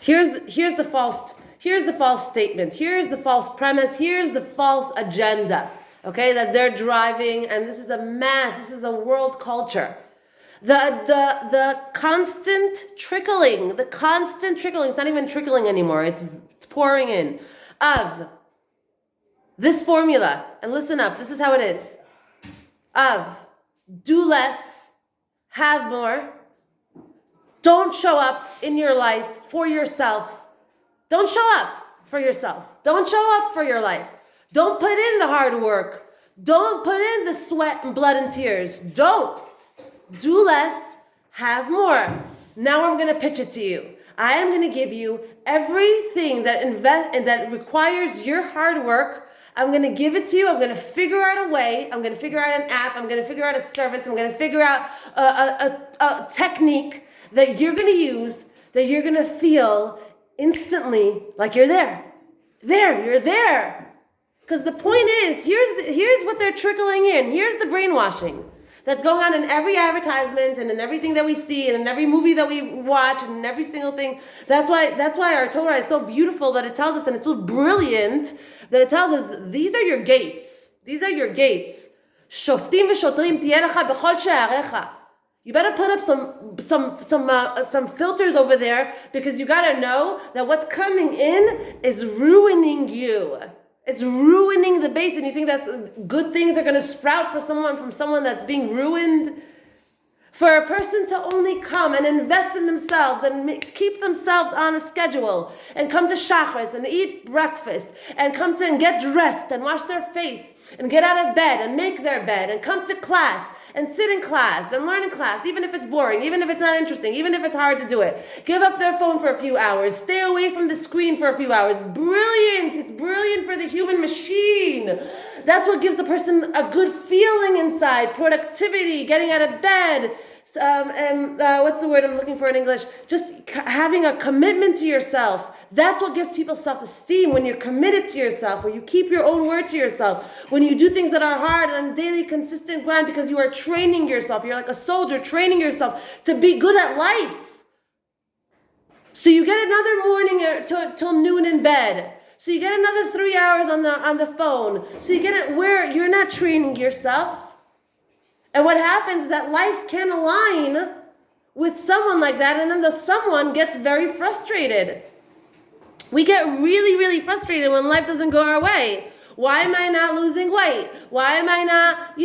Here's the false statement. Here's the false premise. Here's the false agenda. Okay, that they're driving, and this is a world culture. The constant trickling, it's not even trickling anymore, it's pouring in, of this formula, and listen up, this is how it is, of do less, have more, don't show up in your life for yourself, don't show up for yourself, don't show up for your life, don't put in the hard work, don't put in the sweat and blood and tears, don't. Do less, have more. Now I'm going to pitch it to you. I am going to give you everything that requires your hard work. I'm going to give it to you. I'm going to figure out a way. I'm going to figure out an app. I'm going to figure out a service. I'm going to figure out a technique that you're going to use, that you're going to feel instantly like you're there. You're there. Because the point is, here's what they're trickling in. Here's the brainwashing that's going on in every advertisement and in everything that we see and in every movie that we watch and in every single thing. That's why our Torah is so beautiful that it tells us, and it's so brilliant that it tells us, these are your gates. These are your gates. Shoftim v'shotrim tiyeh lecha b'chol she'arecha. You better put up some filters over there, because you got to know that what's coming in is ruining you. It's ruining the base, and you think that good things are going to sprout from someone that's being ruined? For a person to only come and invest in themselves and keep themselves on a schedule and come to Shachris and eat breakfast and come to and get dressed and wash their face and get out of bed and make their bed and come to class and sit in class and learn in class, even if it's boring, even if it's not interesting, even if it's hard to do it. Give up their phone for a few hours. Stay away from the screen for a few hours. Brilliant. It's brilliant for the human machine. That's what gives the person a good feeling inside. Productivity, getting out of bed. What's the word I'm looking for in English? Just having a commitment to yourself. That's what gives people self-esteem, when you're committed to yourself, when you keep your own word to yourself, when you do things that are hard on a daily, consistent grind, because you are training yourself. You're like a soldier training yourself to be good at life. So you get another morning till noon in bed. So you get another 3 hours on the phone. So you get it where you're not training yourself. And what happens is that life can align with someone like that, and then the someone gets very frustrated. We get really, really frustrated when life doesn't go our way. Why am I not losing weight? Why am I not,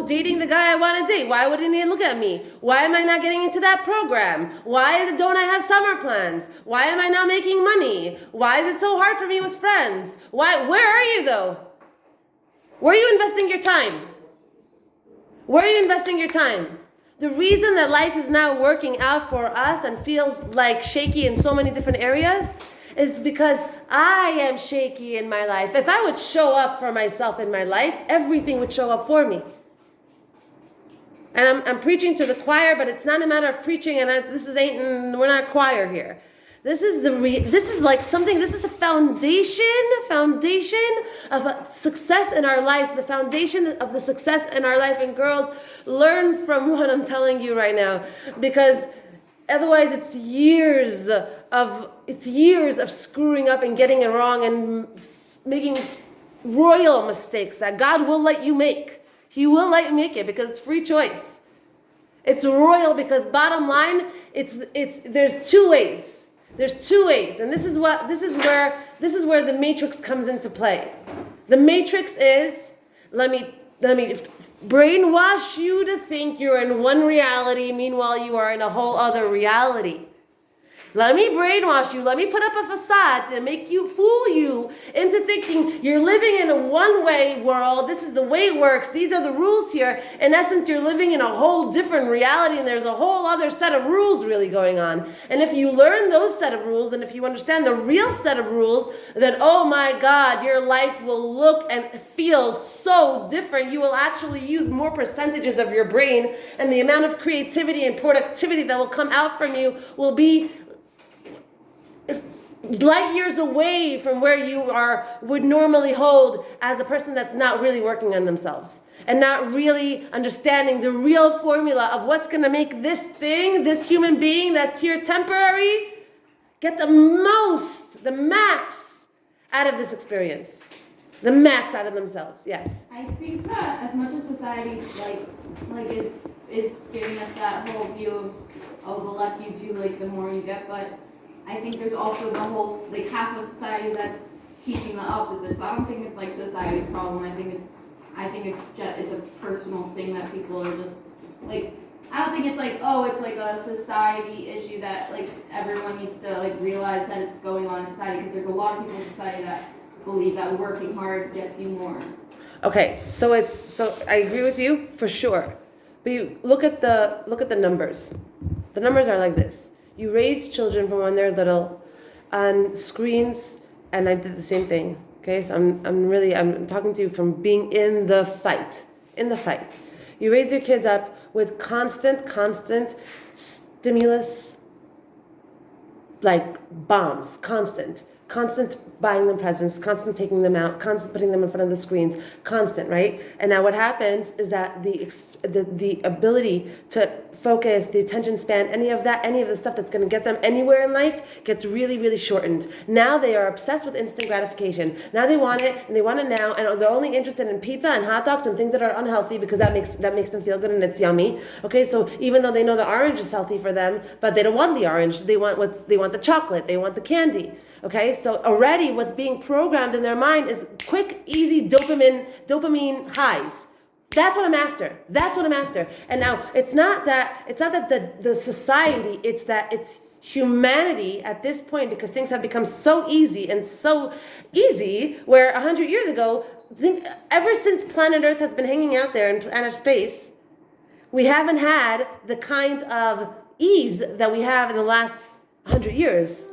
dating the guy I want to date? Why wouldn't he look at me? Why am I not getting into that program? Why don't I have summer plans? Why am I not making money? Why is it so hard for me with friends? Where are you though? Where are you investing your time? Where are you investing your time? The reason that life is not working out for us and feels like shaky in so many different areas is because I am shaky in my life. If I would show up for myself in my life, everything would show up for me. And I'm preaching to the choir, but it's not a matter of preaching, and we're not a choir here. This is a foundation of a success in our life, the foundation of the success in our life. And girls, learn from what I'm telling you right now, because otherwise it's years of screwing up and getting it wrong and making royal mistakes that God will let you make. He will let you make it, because it's free choice. It's royal, because bottom line, there's two ways. There's two ways, and this is where the matrix comes into play. The matrix is, let me brainwash you to think you're in one reality, meanwhile you are in a whole other reality. Let me brainwash you. Let me put up a facade to fool you into thinking you're living in a one-way world. This is the way it works. These are the rules here. In essence, you're living in a whole different reality, and there's a whole other set of rules really going on. And if you learn those set of rules, and if you understand the real set of rules, then, oh my God, your life will look and feel so different. You will actually use more percentages of your brain, and the amount of creativity and productivity that will come out from you will be light years away from where you would normally hold as a person that's not really working on themselves and not really understanding the real formula of what's going to make this human being that's here temporary, get the max out of this experience. The max out of themselves. Yes. I think that as much as society like is giving us that whole view of, oh, the less you do, like the more you get, but I think there's also the whole, like, half of society that's teaching the opposite. So I don't think it's like society's problem. I think it's a personal thing that people are just like. I don't think it's like, oh, it's like a society issue that like everyone needs to like realize that it's going on in society, because there's a lot of people in society that believe that working hard gets you more. Okay, so I agree with you for sure, but you look at the numbers. The numbers are like this: you raise children from when they're little on screens, and I did the same thing. Okay, so I'm talking to you from being in the fight. You raise your kids up with constant stimulus, like bombs, constant buying them presents, constant taking them out, constant putting them in front of the screens, constant, right? And now what happens is that the ability to focus, the attention span, any of the stuff that's going to get them anywhere in life gets really, really shortened. Now they are obsessed with instant gratification. Now they want it, and they want it now, and they're only interested in pizza and hot dogs and things that are unhealthy because that makes them feel good and it's yummy. Okay, so even though they know the orange is healthy for them, but they don't want the orange, they want the chocolate, they want the candy. Okay, so already what's being programmed in their mind is quick, easy dopamine highs. That's what I'm after. And now it's not that the society, it's that it's humanity at this point, because things have become so easy where 100 years ago, ever since planet Earth has been hanging out there in outer space, we haven't had the kind of ease that we have in the last 100 years.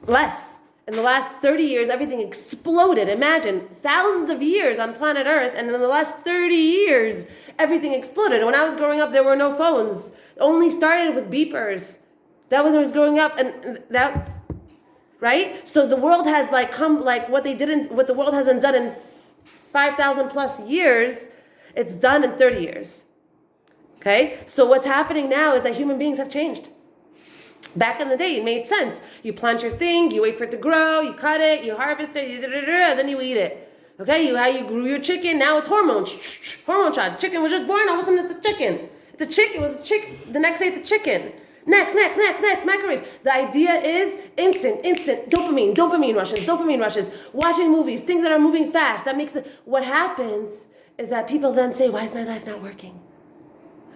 Less. In the last 30 years, everything exploded. Imagine thousands of years on planet Earth, and in the last 30 years, everything exploded. When I was growing up, there were no phones. It only started with beepers. That was when I was growing up, and that's right. So the world has what the world hasn't done in 5,000 plus years, it's done in 30 years. Okay. So what's happening now is that human beings have changed. Back in the day, it made sense. You plant your thing, you wait for it to grow, you cut it, you harvest it, then you eat it. Okay, how you grew your chicken, now it's hormones. Hormone shot. Chicken was just born, all of a sudden it's a chicken. It's a chick, it was a chick, the next day it's a chicken. Next, microwave. The idea is instant, dopamine rushes, watching movies, things that are moving fast. That makes it, what happens is that people then say, why is my life not working?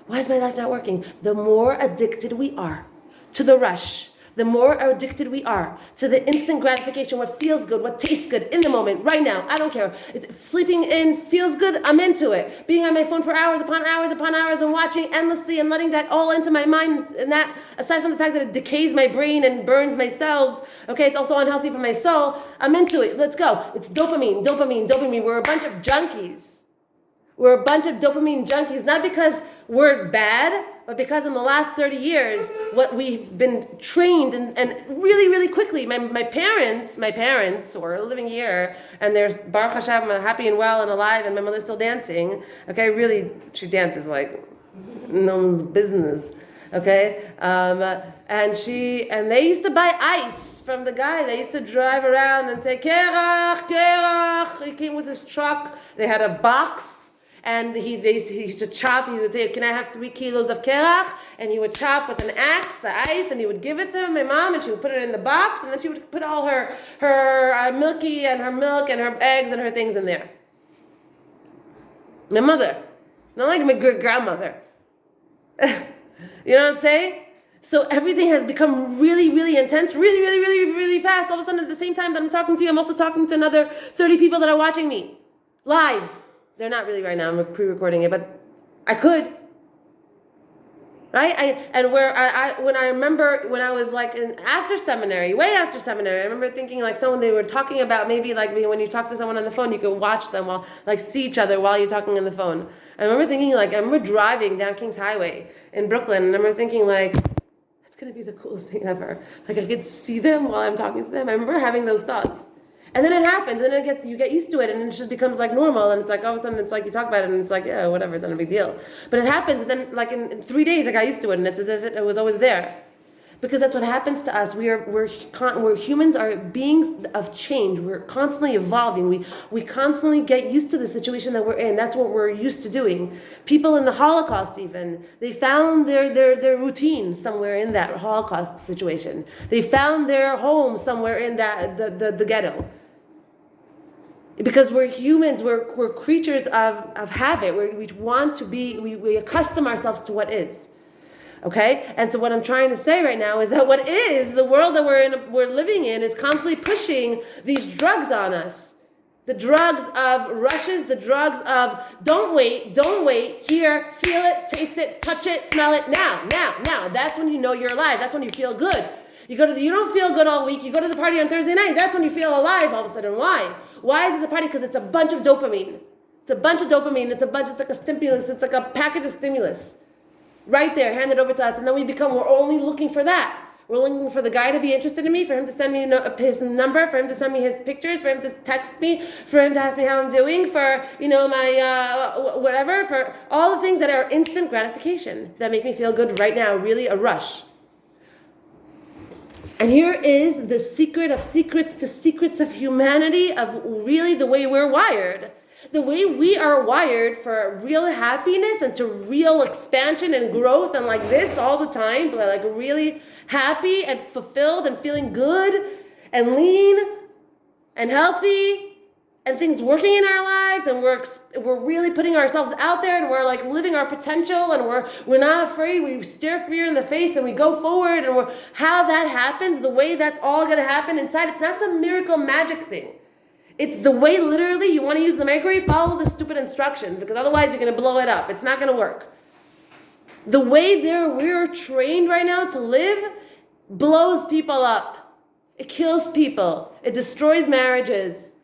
The more addicted we are to the rush, the more addicted we are to the instant gratification, what feels good, what tastes good in the moment, right now. I don't care. Sleeping in feels good, I'm into it. Being on my phone for hours upon hours and watching endlessly and letting that all into my mind, and that, aside from the fact that it decays my brain and burns my cells, okay, it's also unhealthy for my soul, I'm into it. Let's go. It's dopamine. We're a bunch of junkies. We're a bunch of dopamine junkies, not because we're bad, but because in the last 30 years, what we've been trained and really, really quickly, my parents who are living here, and they're, Baruch Hashem, happy and well and alive, and my mother's still dancing, okay, really, she dances like no one's business, okay, and they used to buy ice from the guy. They used to drive around and say, Kerach, he came with his truck, they had a box, and he used to chop. He would say, can I have 3 kilos of kerach? And he would chop with an axe the ice, and he would give it to my mom, and she would put it in the box, and then she would put all her milky and her milk and her eggs and her things in there. My mother, not like my good grandmother. You know what I'm saying? So everything has become really, really intense, really, really, really, really fast. All of a sudden, at the same time that I'm talking to you, I'm also talking to another 30 people that are watching me live. They're not really right now. I'm pre-recording it, but I could, right? When I remember when I was like way after seminary, I remember thinking like they were talking about maybe like when you talk to someone on the phone, you could watch them see each other while you're talking on the phone. I remember driving down Kings Highway in Brooklyn, and I remember thinking like, that's gonna be the coolest thing ever. Like I could see them while I'm talking to them. I remember having those thoughts. And then it happens, and then you get used to it, and it just becomes like normal, and it's like all of a sudden it's like you talk about it, and it's like, yeah, whatever, it's not a big deal. But it happens, and then like in 3 days I got used to it, and it's as if it was always there. Because that's what happens to us. We're humans are beings of change. We're constantly evolving. We constantly get used to the situation that we're in. That's what we're used to doing. People in the Holocaust, even, they found their routine somewhere in that Holocaust situation. They found their home somewhere in that the ghetto. Because we're humans, we're creatures of habit. We want to be. We accustom ourselves to what is. Okay? And so what I'm trying to say right now is that what is, the world that we're living in is constantly pushing these drugs on us. The drugs of rushes, the drugs of don't wait, here, feel it, taste it, touch it, smell it, now. That's when you know you're alive. That's when you feel good. You don't feel good all week. You go to the party on Thursday night. That's when you feel alive all of a sudden. Why? Why is it the party? Because it's a bunch of dopamine. It's like a stimulus. It's like a package of stimulus. Right there, handed over to us, and then we're only looking for that. We're looking for the guy to be interested in me, for him to send me his number, for him to send me his pictures, for him to text me, for him to ask me how I'm doing, for, my, whatever, for all the things that are instant gratification, that make me feel good right now, really a rush. And here is the secret of secrets to secrets of humanity, of really the way we're wired. The way we are wired for real happiness and to real expansion and growth and like this all the time, like really happy and fulfilled and feeling good and lean and healthy and things working in our lives, and we're really putting ourselves out there, and we're like living our potential, and we're not afraid. We stare fear in the face and we go forward, and how that happens, the way that's all going to happen inside, it's not some miracle magic thing. It's the way, literally, you want to use the microwave, follow the stupid instructions, because otherwise you're going to blow it up. It's not going to work. The way we're trained right now to live blows people up. It kills people. It destroys marriages.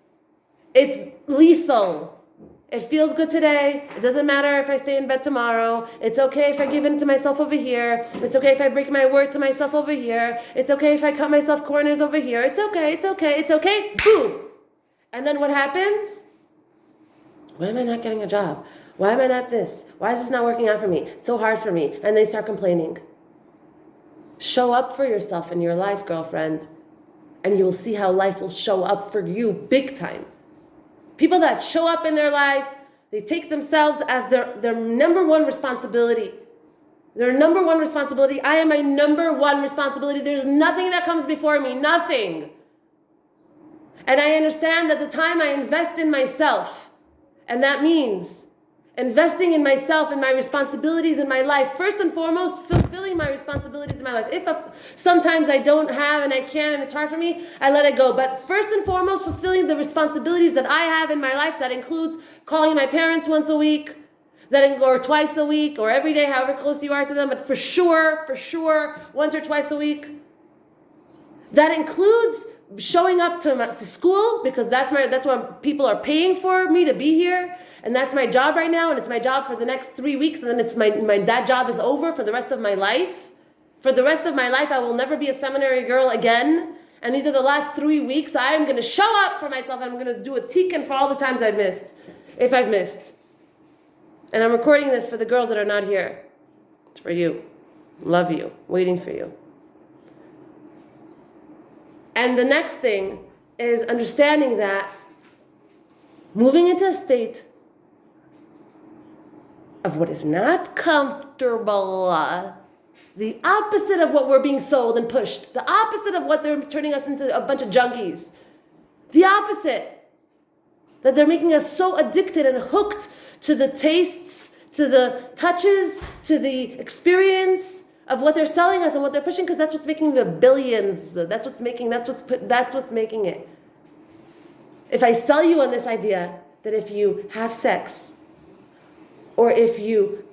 It's lethal. It feels good today. It doesn't matter if I stay in bed tomorrow. It's okay if I give in to myself over here. It's okay if I break my word to myself over here. It's okay if I cut myself corners over here. It's okay. Boom. And then what happens? Why am I not getting a job? Why am I not this? Why is this not working out for me? It's so hard for me. And they start complaining. Show up for yourself in your life, girlfriend. And you will see how life will show up for you big time. People that show up in their life, they take themselves as their number one responsibility. Their number one responsibility. I am my number one responsibility. There's nothing that comes before me. Nothing. And I understand that the time I invest in myself, and that means investing in myself and my responsibilities in my life, first and foremost, fulfilling my responsibilities in my life. If sometimes I don't have and I can and it's hard for me, I let it go. But first and foremost, fulfilling the responsibilities that I have in my life, that includes calling my parents once a week, or twice a week, or every day, however close you are to them, but for sure, once or twice a week. That includes showing up to school, because that's what people are paying for me to be here, and that's my job right now, and it's my job for the next 3 weeks, and then it's that job is over for the rest of my life. For the rest of my life, I will never be a seminary girl again, and these are the last 3 weeks. I am going to show up for myself, and I'm going to do a tikkun for all the times I've missed, if I've missed. And I'm recording this for the girls that are not here. It's for you. Love you. Waiting for you. And the next thing is understanding that moving into a state of what is not comfortable, the opposite of what we're being sold and pushed, the opposite of what they're turning us into a bunch of junkies, the opposite, that they're making us so addicted and hooked to the tastes, to the touches, to the experience of what they're selling us and what they're pushing, because that's what's making the billions. That's what's making it. If I sell you on this idea that if you have sex, or if you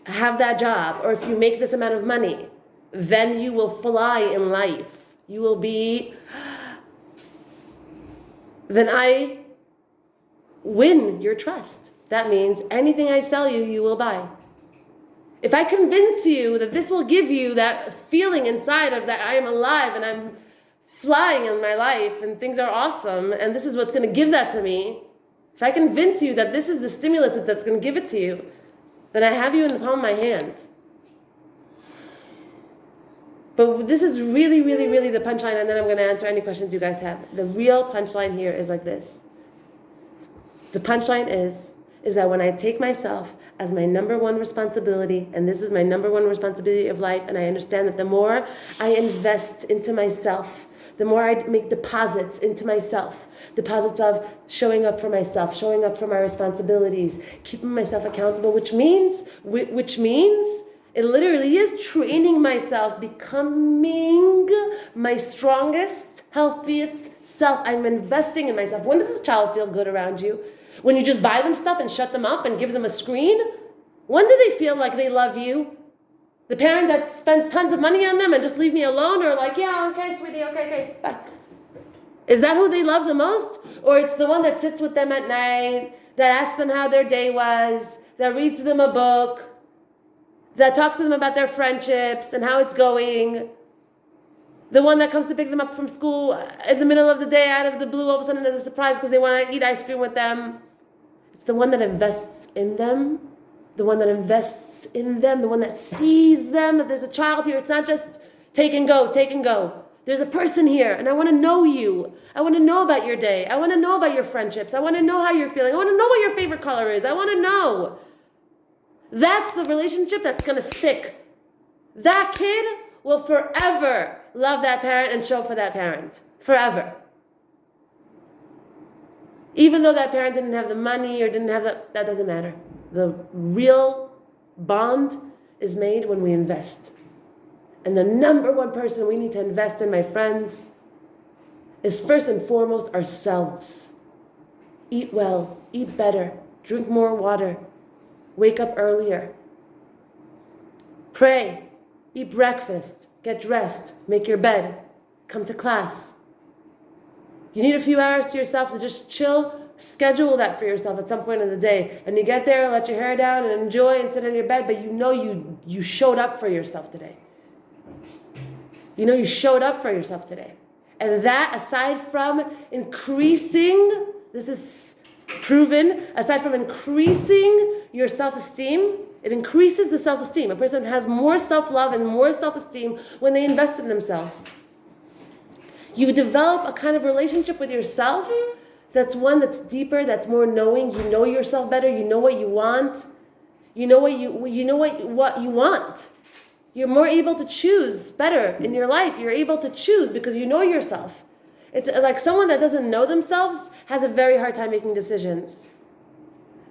have that job, or if you make this amount of money, then you will fly in life. You will be. Then I win your trust. That means anything I sell you, you will buy. If I convince you that this will give you that feeling inside of that I am alive and I'm flying in my life and things are awesome and this is what's going to give that to me, if I convince you that this is the stimulus that's going to give it to you, then I have you in the palm of my hand. But this is really, really, really the punchline, and then I'm going to answer any questions you guys have. The real punchline here is like this. The punchline is that when I take myself as my number one responsibility, and this is my number one responsibility of life, and I understand that the more I invest into myself, the more I make deposits into myself, deposits of showing up for myself, showing up for my responsibilities, keeping myself accountable, which means it literally is training myself, becoming my strongest, healthiest self. I'm investing in myself. When does a child feel good around you? When you just buy them stuff and shut them up and give them a screen? When do they feel like they love you? The parent that spends tons of money on them and just leave me alone, or like, yeah, okay, sweetie, okay, bye. Is that who they love the most? Or it's the one that sits with them at night, that asks them how their day was, that reads them a book, that talks to them about their friendships and how it's going. The one that comes to pick them up from school in the middle of the day, out of the blue, all of a sudden as a surprise because they want to eat ice cream with them. It's the one that invests in them, the one that invests in them, the one that sees them, that there's a child here. It's not just take and go. There's a person here, and I want to know you. I want to know about your day. I want to know about your friendships. I want to know how you're feeling. I want to know what your favorite color is. I want to know. That's the relationship that's going to stick. That kid will forever love that parent and show up for that parent. Forever. Even though that parent didn't have the money or didn't have that doesn't matter. The real bond is made when we invest. And the number one person we need to invest in, my friends, is first and foremost ourselves. Eat well, eat better, drink more water, wake up earlier, pray, eat breakfast, get dressed, make your bed, come to class. You need a few hours to yourself to just chill. Schedule that for yourself at some point in the day. And you get there, let your hair down and enjoy and sit in your bed, but you know you showed up for yourself today. You know you showed up for yourself today. And that, aside from increasing, this is proven, aside from increasing your self-esteem, it increases the self-esteem. A person has more self-love and more self-esteem when they invest in themselves. You develop a kind of relationship with yourself that's one that's deeper, that's more knowing. You know yourself better. You know what you want. You know what you want. You're more able to choose better in your life. You're able to choose because you know yourself. It's like someone that doesn't know themselves has a very hard time making decisions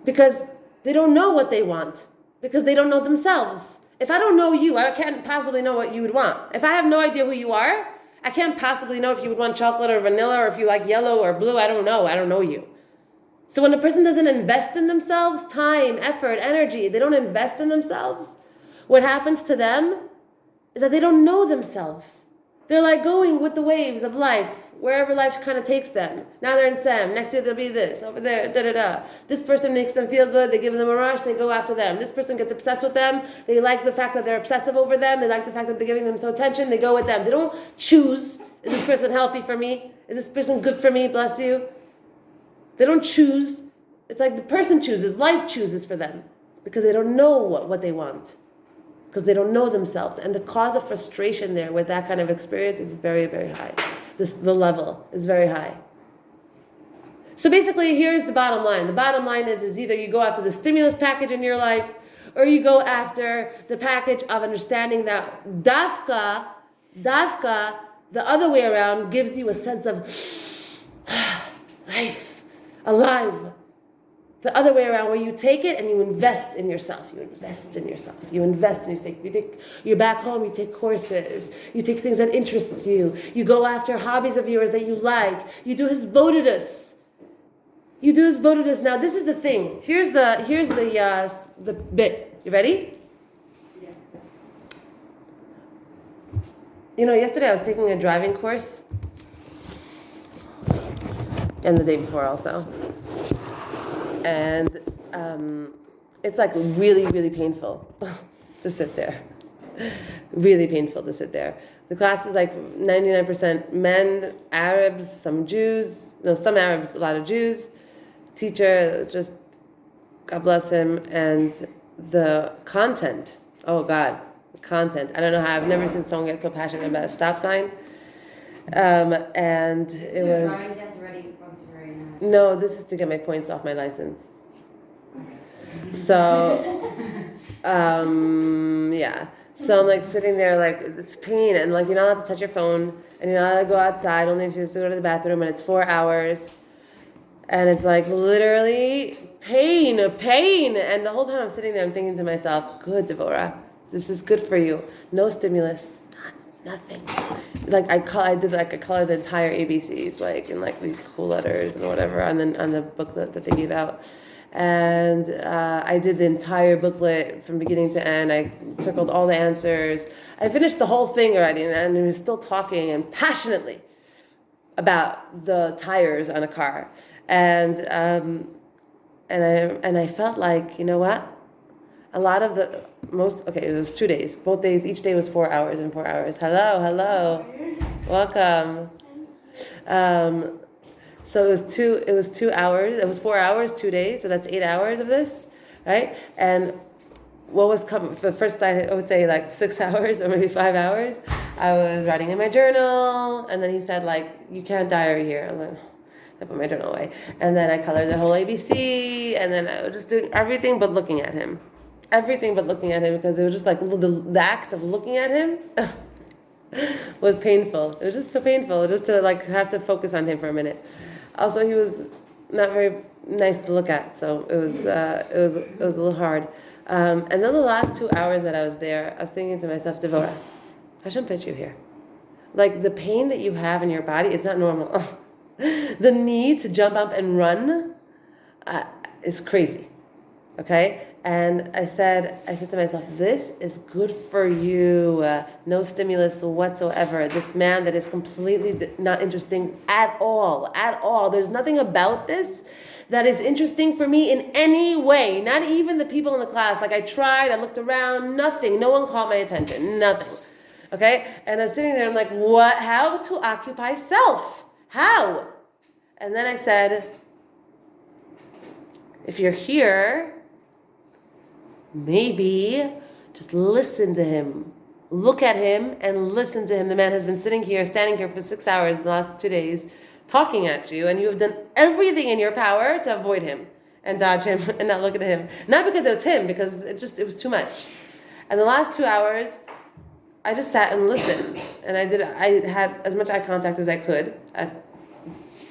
because they don't know what they want, because they don't know themselves. If I don't know you, I can't possibly know what you would want. If I have no idea who you are, I can't possibly know if you would want chocolate or vanilla or if you like yellow or blue. I don't know you. So when a person doesn't invest in themselves, time, effort, energy, they don't invest in themselves, what happens to them is that they don't know themselves. They're like going with the waves of life, wherever life kind of takes them. Now they're in SEM. Next year there'll be this, over there, da-da-da. This person makes them feel good. They give them a rush. They go after them. This person gets obsessed with them. They like the fact that they're obsessive over them. They like the fact that they're giving them some attention. They go with them. They don't choose, is this person healthy for me? Is this person good for me? Bless you. They don't choose. It's like the person chooses. Life chooses for them because they don't know what they want. Because they don't know themselves. And the cause of frustration there with that kind of experience is very, very high. The level is very high. So basically, here's the bottom line. The bottom line is either you go after the stimulus package in your life, or you go after the package of understanding that dafka, the other way around, gives you a sense of life, alive. The other way around, where you take it and you invest in yourself. You invest in you're back home, you take courses, you take things that interests you, you go after hobbies of yours that you like, you do hisbodedus. Now this is the thing. Here's the bit. You ready? Yeah. You know, yesterday I was taking a driving course. And the day before also. And it's like really, really painful to sit there. Really painful to sit there. The class is like 99% men, Arabs, some Arabs, a lot of Jews. Teacher, just God bless him. And the content, oh God, content. I don't know how. I've never seen someone get so passionate about a stop sign. And it was. Driving test already once very nice. No, this is to get my points off my license. So, yeah. So I'm like sitting there, like it's pain, and like you're not allowed to touch your phone, and you're not allowed to go outside. Only if you have to go to the bathroom, and it's 4 hours, and it's like literally pain, and the whole time I'm sitting there, I'm thinking to myself, "Good, Devorah, this is good for you. No stimulus, nothing." Like I colored the entire ABCs, like in like these cool letters and whatever on the booklet that they gave out. And I did the entire booklet from beginning to end. I circled all the answers. I finished the whole thing already, and he was still talking and passionately about the tires on a car. And I felt like, you know what? A lot of it was 2 days. Both days, each day was 4 hours and 4 hours. Hello, welcome. So it was 2 hours. It was 4 hours, 2 days. So that's 8 hours of this, right? And what was coming for the first I would say like 6 hours or maybe 5 hours. I was writing in my journal, and then he said like, "You can't diary here." I'm like, I put my journal away, and then I colored the whole ABC, and then I was just doing everything but looking at him, because it was just like the act of looking at him was painful. It was just so painful just to like have to focus on him for a minute. Also, he was not very nice to look at, so it was a little hard. And then the last 2 hours that I was there, I was thinking to myself, Devorah, I shouldn't put you here. Like the pain that you have in your body is not normal. The need to jump up and run is crazy. Okay? And I said to myself, this is good for you. No stimulus whatsoever. This man that is completely not interesting at all. There's nothing about this that is interesting for me in any way. Not even the people in the class. Like I tried, I looked around, nothing. No one caught my attention. Nothing. Okay? And I was sitting there, I'm like, what? How to occupy self? How? And then I said, if you're here, maybe just listen to him. Look at him and listen to him. The man has been standing here for 6 hours the last 2 days, talking at you, and you have done everything in your power to avoid him and dodge him and not look at him. Not because it was him, because it was too much. And the last 2 hours, I just sat and listened, and I had as much eye contact as I could at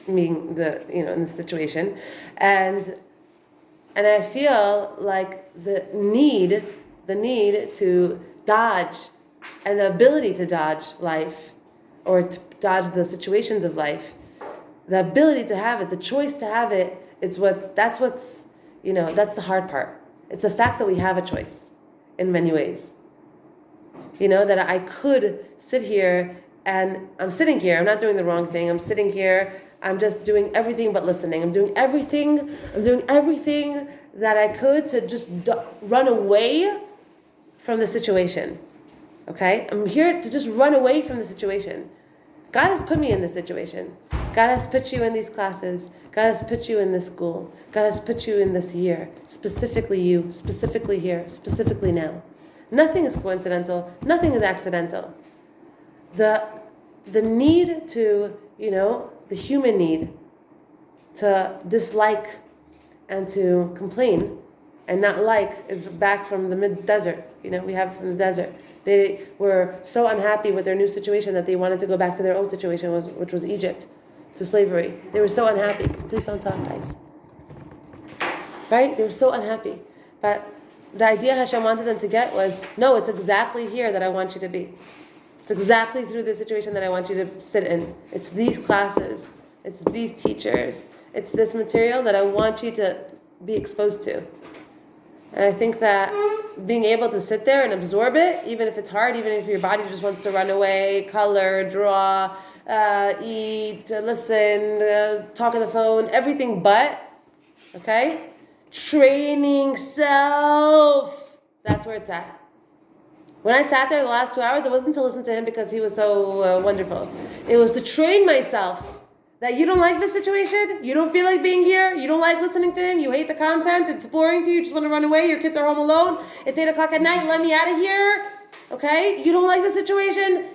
being in this situation, and I feel like the need to dodge, and the ability to dodge life, or to dodge the situations of life, the ability to have it, the choice to have it, that's the hard part. It's the fact that we have a choice in many ways. That I could sit here, and I'm sitting here, I'm not doing the wrong thing, I'm sitting here, I'm just doing everything but listening. I'm doing everything that I could to just run away from the situation. Okay? I'm here to just run away from the situation. God has put me in this situation. God has put you in these classes. God has put you in this school. God has put you in this year. Specifically you, specifically here, specifically now. Nothing is coincidental. Nothing is accidental. The need to, the human need to dislike and to complain and not like is back from the mid-desert. We have it from the desert. They were so unhappy with their new situation that they wanted to go back to their old situation, which was Egypt, to slavery. They were so unhappy. Please don't talk, guys. Right? They were so unhappy. But the idea Hashem wanted them to get was, no, it's exactly here that I want you to be. It's exactly through this situation that I want you to sit in. It's these classes. It's these teachers. It's this material that I want you to be exposed to. And I think that being able to sit there and absorb it, even if it's hard, even if your body just wants to run away, color, draw, eat, listen, talk on the phone, everything but, okay? Training self. That's where it's at. When I sat there the last 2 hours, it wasn't to listen to him because he was so wonderful. It was to train myself that you don't like this situation, you don't feel like being here, you don't like listening to him, you hate the content, it's boring to you, you just want to run away, your kids are home alone, it's 8 o'clock at night, let me out of here. Okay? You don't like the situation?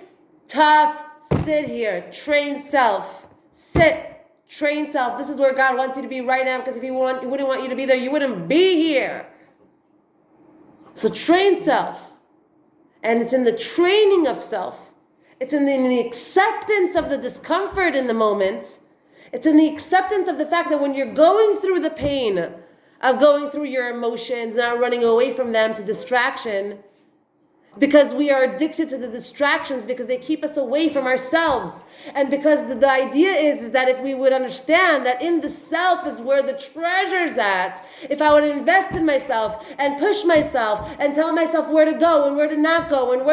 Tough. Sit here. Train self. Sit. Train self. This is where God wants you to be right now, because if He wouldn't want you to be there, you wouldn't be here. So train self. And it's in the training of self. It's in the acceptance of the discomfort in the moment. It's in the acceptance of the fact that when you're going through the pain of going through your emotions, not running away from them to distraction, because we are addicted to the distractions because they keep us away from ourselves. And because the idea is that if we would understand that in the self is where the treasure's at, if I would invest in myself and push myself and tell myself where to go and where to not go and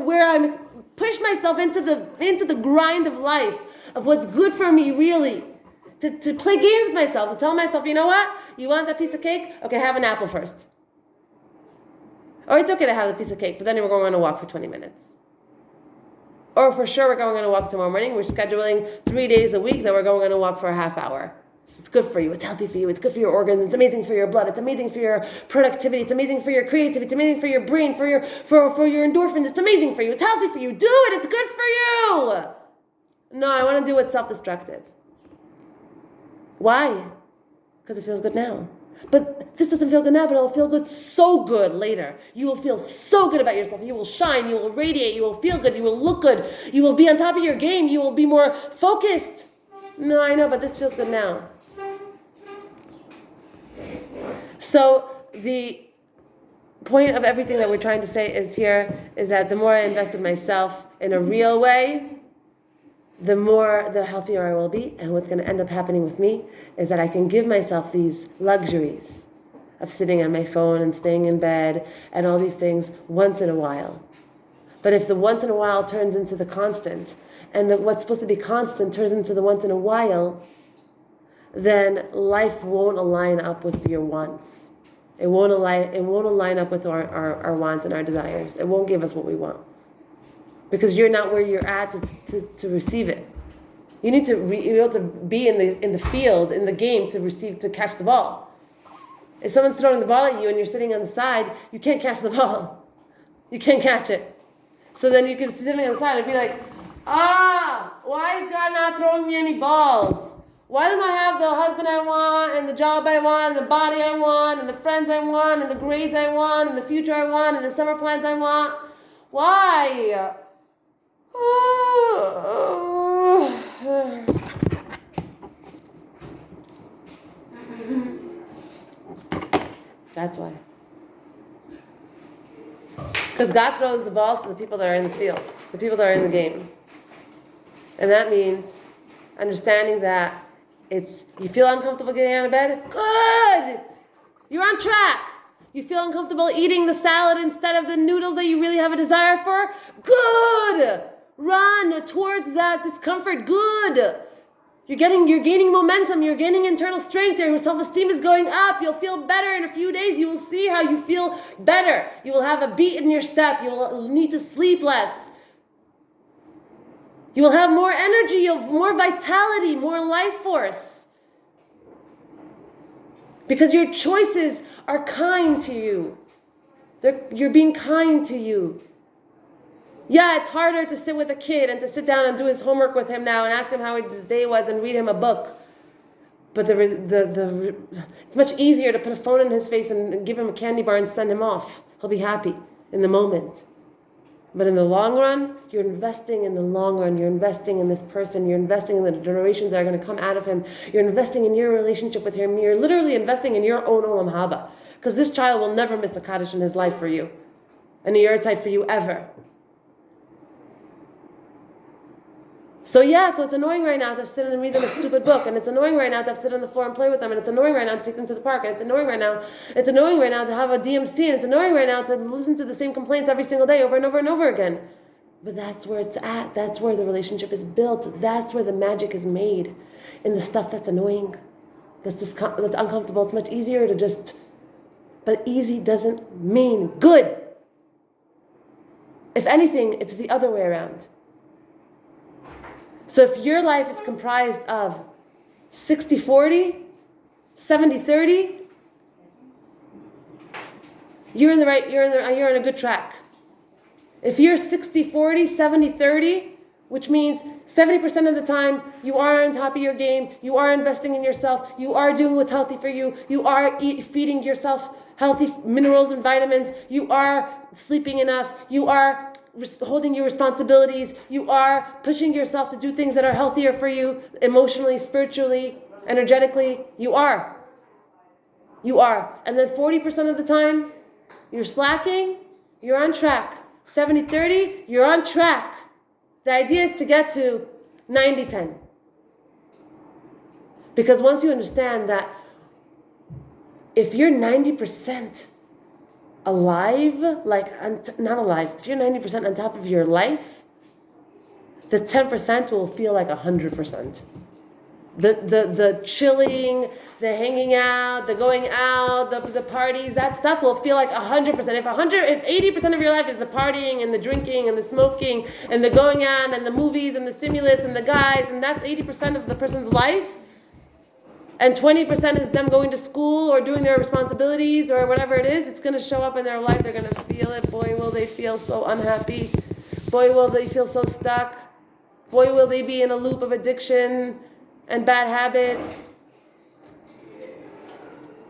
where I'm push myself into the grind of life, of what's good for me really, to play games with myself, to tell myself, you know what? You want that piece of cake? Okay, have an apple first. Or it's okay to have the piece of cake, but then we're going on a walk for 20 minutes. Or for sure we're going on a walk tomorrow morning. We're scheduling 3 days a week that we're going on a walk for a half hour. It's good for you. It's healthy for you. It's good for your organs. It's amazing for your blood. It's amazing for your productivity. It's amazing for your creativity. It's amazing for your brain, for your endorphins. It's amazing for you. It's healthy for you. Do it. It's good for you. No, I want to do what's self-destructive. Why? Because it feels good now. But this doesn't feel good now, but it'll feel good, so good later. You will feel so good about yourself. You will shine. You will radiate. You will feel good. You will look good. You will be on top of your game. You will be more focused. No, I know, but this feels good now. So the point of everything that we're trying to say is that the more I invest in myself in a real way, the healthier I will be. And what's going to end up happening with me is that I can give myself these luxuries of sitting on my phone and staying in bed and all these things once in a while. But if the once in a while turns into the constant, and what's supposed to be constant turns into the once in a while, then life won't align up with your wants. It won't align up with our wants and our desires. It won't give us what we want. Because you're not where you're at to receive it. You need to be able to be in the field, in the game, to catch the ball. If someone's throwing the ball at you and you're sitting on the side, you can't catch the ball. You can't catch it. So then you can sit sitting on the side and be like, why is God not throwing me any balls? Why don't I have the husband I want, and the job I want, and the body I want, and the friends I want, and the grades I want, and the future I want, and the summer plans I want? Why? That's why. Because God throws the balls to the people that are in the field, the people that are in the game. And that means understanding that you feel uncomfortable getting out of bed? Good! You're on track. You feel uncomfortable eating the salad instead of the noodles that you really have a desire for? Good! Run towards that discomfort. Good! You're gaining momentum. You're gaining internal strength. Your self-esteem is going up. You'll feel better in a few days. You will see how you feel better. You will have a beat in your step. You will need to sleep less. You will have more energy. You'll have more vitality, more life force. Because your choices are kind to you. You're being kind to you. Yeah, it's harder to sit with a kid and to sit down and do his homework with him now and ask him how his day was and read him a book. But it's much easier to put a phone in his face and give him a candy bar and send him off. He'll be happy in the moment. But in the long run, you're investing in the long run. You're investing in this person. You're investing in the generations that are going to come out of him. You're investing in your relationship with him. You're literally investing in your own olam haba. Because this child will never miss a kaddish in his life for you. And a yahrzeit for you ever. So it's annoying right now to sit and read them a stupid book, and it's annoying right now to sit on the floor and play with them, and it's annoying right now to take them to the park, and it's annoying right now to have a DMC, and it's annoying right now to listen to the same complaints every single day over and over and over again. But that's where it's at. That's where the relationship is built. That's where the magic is made, in the stuff that's annoying, that's uncomfortable. It's much easier to but easy doesn't mean good. If anything, it's the other way around. So if your life is comprised of 60-40, 70-30, you're in a good track. If you're 60-40, 70-30, which means 70% of the time you are on top of your game, you are investing in yourself, you are doing what's healthy for you, you are feeding yourself healthy minerals and vitamins, you are sleeping enough, you are holding your responsibilities, you are pushing yourself to do things that are healthier for you, emotionally, spiritually, energetically, you are. You are. And then 40% of the time, you're slacking, you're on track. 70-30, you're on track. The idea is to get to 90-10. Because once you understand that if you're 90% alive, not alive, if you're 90% on top of your life, the 10% will feel like 100%. The chilling, the hanging out, the going out, the parties, that stuff will feel like 100%. If 80% of your life is the partying and the drinking and the smoking and the going out and the movies and the stimulus and the guys, and that's 80% of the person's life, and 20% is them going to school or doing their responsibilities or whatever it is, it's going to show up in their life. They're going to feel it. Boy, will they feel so unhappy. Boy, will they feel so stuck. Boy, will they be in a loop of addiction and bad habits.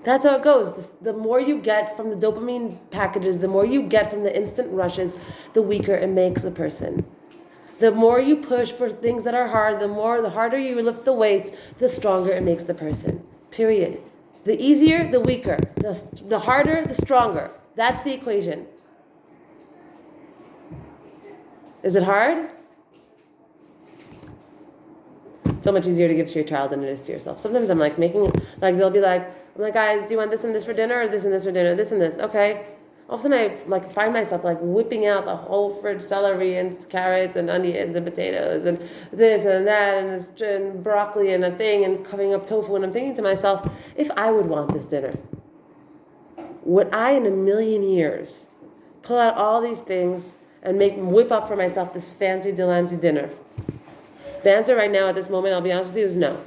That's how it goes. The more you get from the dopamine packages, the more you get from the instant rushes, the weaker it makes the person. The more you push for things that are hard, the harder you lift the weights, the stronger it makes the person. Period. The easier, the weaker. The harder, the stronger. That's the equation. Is it hard? So much easier to give to your child than it is to yourself. Sometimes I'm they'll be like, I'm like, guys, do you want this and this for dinner, or this and this for dinner, this and this? Okay. All of a sudden I find myself whipping out the whole fridge celery and carrots and onions and potatoes and this and that and broccoli and a thing and covering up tofu, and I'm thinking to myself, if I would want this dinner, would I in a million years pull out all these things and whip up for myself this fancy Delancey dinner? The answer right now at this moment, I'll be honest with you, is no.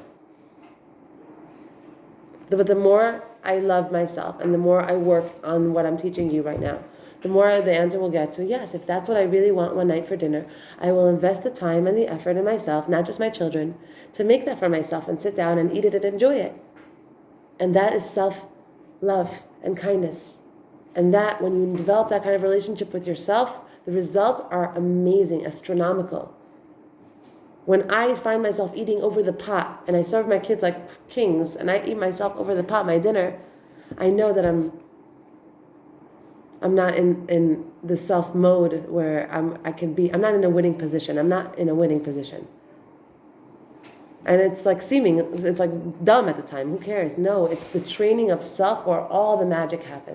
But the more I love myself and the more I work on what I'm teaching you right now, the more the answer will get to, yes, if that's what I really want one night for dinner, I will invest the time and the effort in myself, not just my children, to make that for myself and sit down and eat it and enjoy it. And that is self-love and kindness. And that, when you develop that kind of relationship with yourself, the results are amazing, astronomical. When I find myself eating over the pot and I serve my kids like kings and I eat myself over the pot, my dinner, I know that I'm not in the self mode where I'm not in a winning position. I'm not in a winning position. And it's dumb at the time. Who cares? No, it's the training of self where all the magic happens.